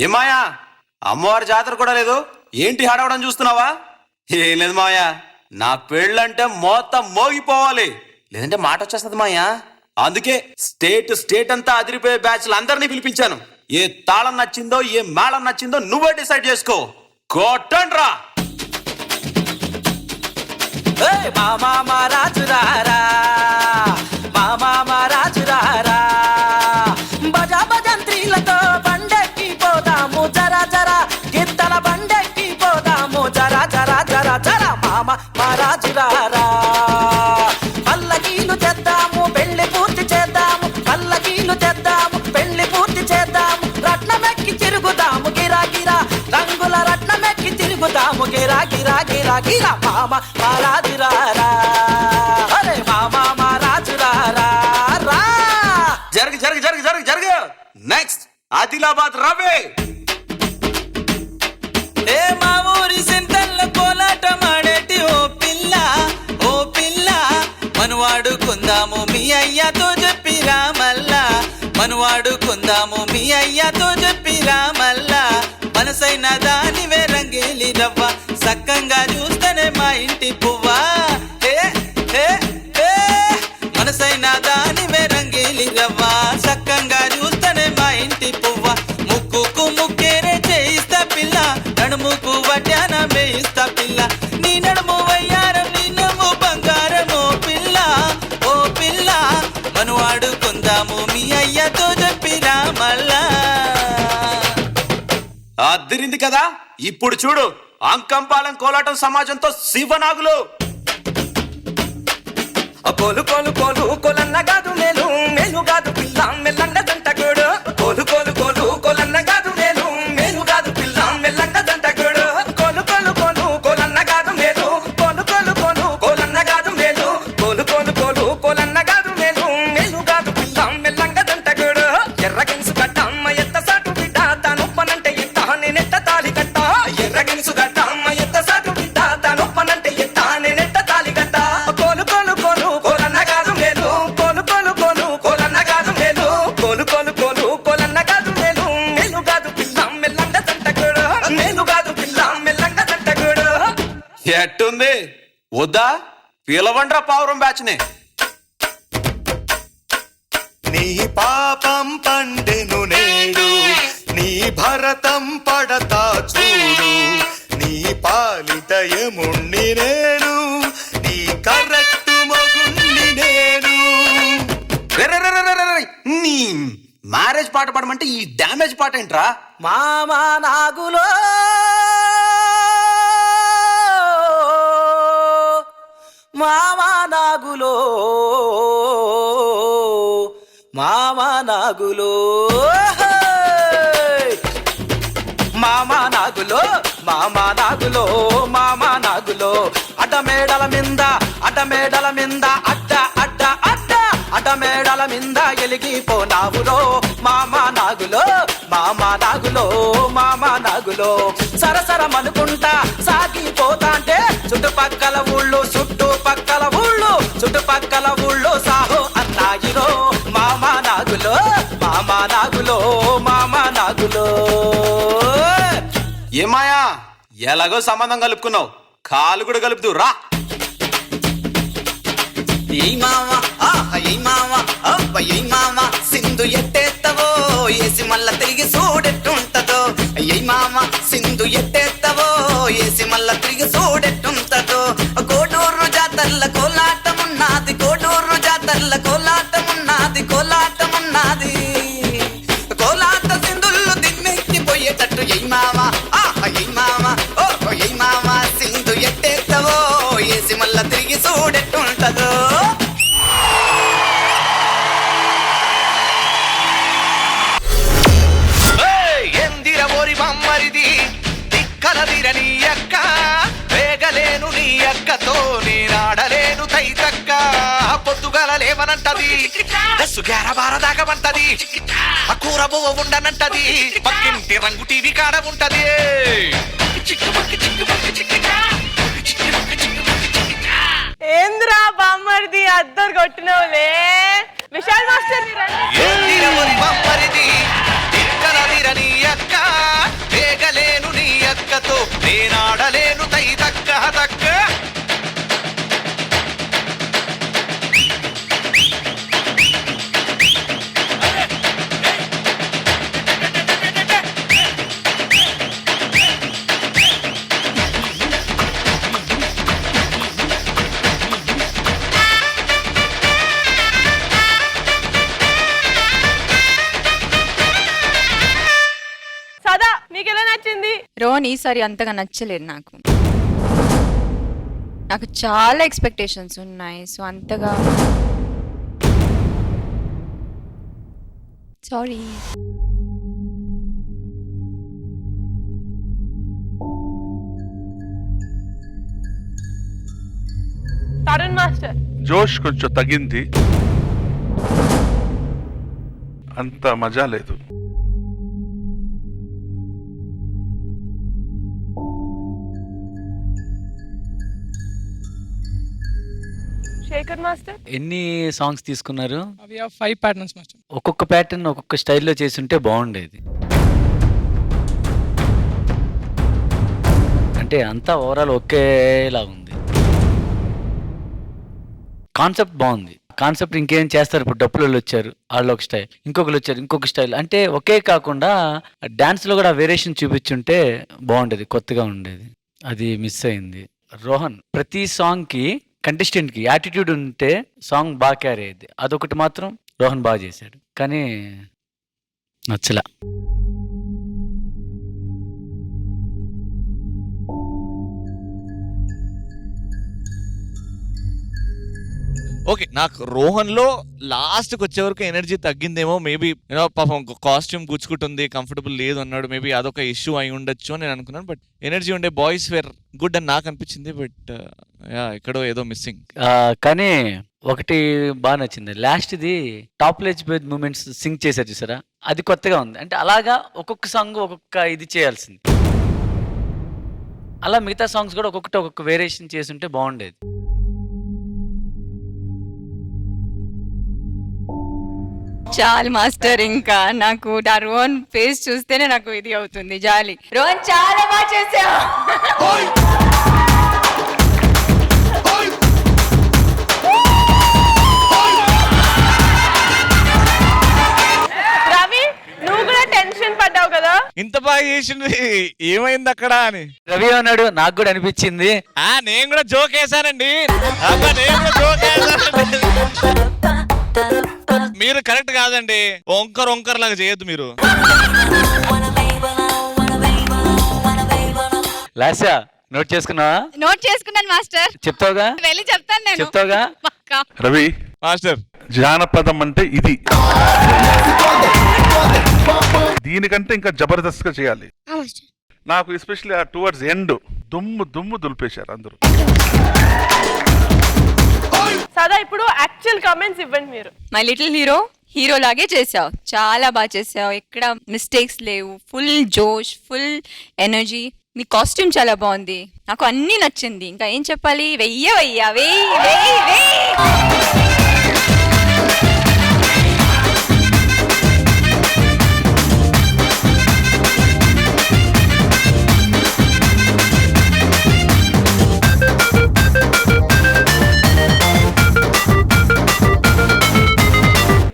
ఏమాయా అమ్మవారి జాతర కూడా లేదు, ఏంటి హడవడం చూస్తున్నావా? ఏం లేదు మాయా, నా పెళ్ళంటే మొత్తం మోగిపోవాలి, లేదంటే మాట వచ్చేస్తుంది మాయా. అందుకే స్టేట్ అంతా అదిరిపోయే బ్యాచ్లు అందరినీ పిలిపించాను. ఏ తాళం నచ్చిందో ఏ మేళం నచ్చిందో నువ్వే డిసైడ్ చేసుకో. కొట్టండ్రా. మామా రాజురారా, మామా రాజురారా, భజా భజంత్రీలతో బండెక్కి పోదాము జరా జరా, గిత్తల బండెక్కి పోదాము జరా జరా జరా జరా. మామా రాజురారా, పల్లకీలు చేద్దాము పెళ్లి పూర్తి చేద్దాము, పల్లకీలు చేద్దాము పెళ్లి పూర్తి చేద్దాము, రత్నమెక్కి తిరుగుదాము గిరా గిరా, రంగుల రత్నమెక్కి తిరుగుదాము గిరా గిరా గిరా గిరా. మామా రాజురారా, అరే మామా రాజురారా రా. జరుగు జరుగు జరుగు జరుగు జరుగు. నెక్స్ట్ ఆదిలాబాద్ రవే. ఏ మా ఊరి సెంటర్ల కోలాటం ఆడేటి ఓ పిల్ల, ఓ పిల్ల, మనవాడుకుందాము మీ అయ్యతో చెప్పిరా మల్లా, మనవాడుకుందాము మీ అయ్యతో చెప్పిరా మల్లా, మనసైన దానివే రంగేలి రవ్వ, సక్కంగా చూస్తేనే మా ఇంటి పువ్వా. మనసైన దానివే రంగేలి రవ్వ, సక్కంగా చూస్తేనే మా ఇంటి పువ్వ, ముక్కుకు ముక్కేరే చేయిస్తా పిల్ల, నడుముకు వడ్డాన వేయిస్తా పిల్ల, నీ నడుము వయ్యారం నీ నమ్ము బంగారము పిల్ల, ఓ పిల్ల, మనవాడుకుందాము మీ అయ్యతో చెప్పిరా మల్లా. అదిరింది కదా. ఇప్పుడు చూడు అంకంపాలెం కోలాటం సమాజంతో శివనాగులు. కోలు కోలు కోలు కోలన్న కాదు మేలు, మేలు కాదు పిల్ల మెల్లండ దంటగోడు, కోలు కోలు కోలు కోలన్న కాదు మేలు, మేలు కాదు పిల్ల మెల్లండ దంటగోడు, కోలు కోలు కోలు కోలన్న కాదు మేలు, కోలు కోలు కోలు కోలన్న కాదు మేలు, కోలు కోలు కోలు కోలన్న కాదు మేలు, మేలు కాదు పిల్ల మెల్లండ దంటగోడు. ఎర్రగెన్సు గడ్డ అమ్మ ఎత్త సాటు బిడ్డ, తానొప్పనంటే ఎత్త నేనెట్ట తాలి కట్ట, ఎర్రగెన్సు గడ్డ అమ్మ ఎత్త సాటు బిడ్డ, తానొప్పనంటే ఎత్త నేనెట్ట తాలి కట్ట, కోలు కోలు కోలు కోలన్న కాదు మేలు, కోలు కోలు కోలు కోలన్న కాదు మేలు, కోలు కోలు కోలు కోలన్న కాదు మేలు, మేలు కాదు పిల్ల మెల్లండ దంటగోడు, మేలు కాదు పిల్ల మెల్లండ దంటగోడు. ఎట్టుంది? వద్దా? పిలవండ్రా పావురం బ్యాచ్ ని. నీ పాపం పండెను నేడు, నీ భరతం పడతా చూడు, నీ పాలితయముణ్ణి నేను, నీ కరెక్ట్ మొగుణ్ణి నేను. నీ మ్యారేజ్ పాట పాడమంటే ఈ డ్యామేజ్ పాట ఏంట్రా? మామా నాగులో, మామా నాగులో, మామా నాగులో, మామా నాగులో, మామా నాగులో, మామా నాగులో, అడ్డమేడల మింద, అడ్డమేడల మింద, అడ్డ అడ్డ అడ్డ అడ్డమేడల మింద ఎలిగిపోనావులో, మామా నాగులో, మామా నాగులో, మామా నాగులో, సరసరమనుకుంటా సాగిపోతాంటే చుట్టుపక్కల ఊళ్ళు, చుట్టుపక్కల ఊళ్ళు, చుట్టుపక్కల ఊళ్ళు సాహో అన్నాయిలో, మామా నాగులో, మామా నాగులో, మామా నాగులో. ఏమాయా ఎలాగో సంబంధం కలుపుకున్నావు, కాలు కూడా కలుపుతూ రా. ఏ మామ ఏ మామ అబ్బ ఏ మామ, సింధు ఎట్టేత్తవో ఏసి మళ్ళా తిరిగి చూడెట్టుంటదో, ఏ మామ సింధు ఎట్టేత్తవో ఏసి మళ్ళా తిరిగి చూడెట్టుంటదో, కోటూరు జాతర్ల కోలాటమున్నది, కోటూరు జాతర్ల కోలాటమున్నది, కోలాటమున్నది, కోలాట సింధుళ్ళు దిమ్మెక్కిపోయేటట్టు ఏ మామ ఏ మామ ఓ ఏ మామ, సింధు ఎట్టేత్తవో ఏసి మళ్ళా తిరిగి చూడెట్టుంటదో. నీ అక్క వేగలేను, నీ అక్కతో నేనాడలేను తైతక్క, పొద్దుగాల లేవనంటది, సుగార బారదాగమంటది, కూర బువ్వ ఉండనంటది, పక్కింటి రంగు టీవీ కాడ ఉంటది. ఏంద్రా బామ్మర్ది అద్దరు కొట్టినవులే, విశాల్ మాస్టర్ బామ్మరిది నీ అక్క మీకు ఎలా నచ్చింది? రోహన్ ఈసారి అంతగా నచ్చలేదు నాకు. నాకు చాలా ఎక్స్పెక్టేషన్స్ ఉన్నాయి. సో అంతగా సారీ. తరుణ్ మాస్టర్. జోష్ కొంచెం తగ్గింది, అంత మజా లేదు. శేఖర్ మాస్టర్. ఎన్ని సాంగ్స్ తీసుకున్నారు? అవి 5 ప్యాటర్న్స్ మాస్టర్. ఒక్కొక్క ప్యాటర్న్ ఒక్కొక్క స్టైల్లో చేసుంటే బాగుండేది. అంటే అంతా ఓవరాల్ ఒకేలా ఉంది. కాన్సెప్ట్ బాగుంది. కాన్సెప్ట్ ఇంకేం చేస్తారు, ఇప్పుడు డప్పులలో వచ్చారు వాళ్ళు ఒక స్టైల్, ఇంకొకరు వచ్చారు ఇంకొక స్టైల్, అంటే ఒకే కాకుండా డాన్స్లో కూడా వేరియేషన్ చూపించుంటే బాగుండేది, కొత్తగా ఉండేది. అది మిస్ అయింది. రోహన్ ప్రతి సాంగ్కి కంటెస్టెంట్కి యాటిట్యూడ్ ఉంటే సాంగ్ బాగా క్యారీ అయ్యేది. అదొకటి మాత్రం రోహన్ బాగా చేశాడు, కానీ నచ్చలా. ఓకే, నాకు రోహన్ లో లాస్ట్ కి వచ్చే వరకు ఎనర్జీ తగ్గిందేమో. మేబీ యూనో పాపం కాస్ట్యూమ్ గుచ్చుకుంటుంది, కంఫర్టబుల్ లేదు అన్నాడు. మేబీ అదొక ఇష్యూ అయి ఉండొచ్చు అని నేను అనుకున్నాను. బట్ ఎనర్జీ ఉండే బాయ్స్ వేర్ గుడ్ అని నాకు అనిపించింది. బట్ ఎక్కడో ఏదో మిస్సింగ్. కానీ ఒకటి బాగా నచ్చింది, లాస్ట్ది టాప్ లేజ్ బెడ్ మూమెంట్స్ సింగ్ చేశారు చూసారా, అది కొత్తగా ఉంది. అంటే అలాగా ఒక్కొక్క సాంగ్ ఒక్కొక్క ఇది చేయాల్సింది. అలా మిగతా సాంగ్స్ కూడా ఒక్కొక్కటి ఒక్కొక్క వేరియేషన్ చేసుంటే బాగుండేది. చాలు మాస్టర్, ఇంకా నాకు ఆ రోహన్ ఫేస్ చూస్తేనే నాకు ఇది అవుతుంది జాలి. రోహన్ చాలా బాగా చేసావు. రవి, నువ్వు కూడా టెన్షన్ పడ్డావు కదా? ఇంత బాగా చేసింది ఏమైంది అక్కడ అని రవి అన్నాడు, నాకు కూడా అనిపించింది. నేను కూడా జోక్ వేసానండి. అబ్బా, నేను కూడా జోక్ వేసానండి. మీరు కరెక్ట్ కాదండి, వంకర్ లాగా చేయొద్దు మీరు. లాస్యా నోట్ చేసుకున్నావా? నోట్ చేసుకున్నాను మాస్టర్. చెప్తావుగా? వెళ్ళి చెప్తాను నేను. చెప్తావుగా? రవి, మాస్టర్ జానపదం అంటే ఇది, దీనికంటే ఇంకా జబర్దస్త్ గా చేయాలి. నాకు ఎస్పెషల్లీ ఆ టువర్డ్స్ ఎండ్ దుమ్ము దులిపేశారు అందరూ. సదా ఇప్పుడు యాక్చువల్ కామెంట్స్ ఇవ్వండి మీరు. మై లిటిల్ హీరో లాగే చేసావు, చాలా బాగా చేసావు, ఎక్కడ మిస్టేక్స్ లేవు, ఫుల్ జోష్, ఫుల్ ఎనర్జీ. మీ కాస్ట్యూమ్ చాలా బాగుంది, నాకు అన్నీ నచ్చింది. ఇంకా ఏం చెప్పాలి? వెయ్యి.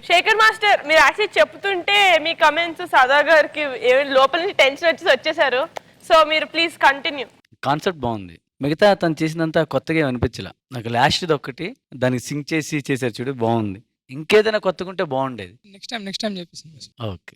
శేఖర్ మాస్టర్, మీరు యాక్చువల్లీ చెప్తుంటే మీ కమెంట్స్ సదా గారికి లోపల నుంచి టెన్షన్ వచ్చేసారు. సో మీరు ప్లీజ్ కంటిన్యూ. కాన్సెప్ట్ బాగుంది, మిగతా తను చేసినంత కొత్తగా ఏం అనిపించలా నాకు. లాస్ట్ది ఒక్కటి దానికి సింక్ చేసి చేశారు చూడు, బాగుంది. ఇంకేదైనా కొత్తగా ఉంటే బాగుండేది. నెక్స్ట్ టైం చెప్పేసి. ఓకే.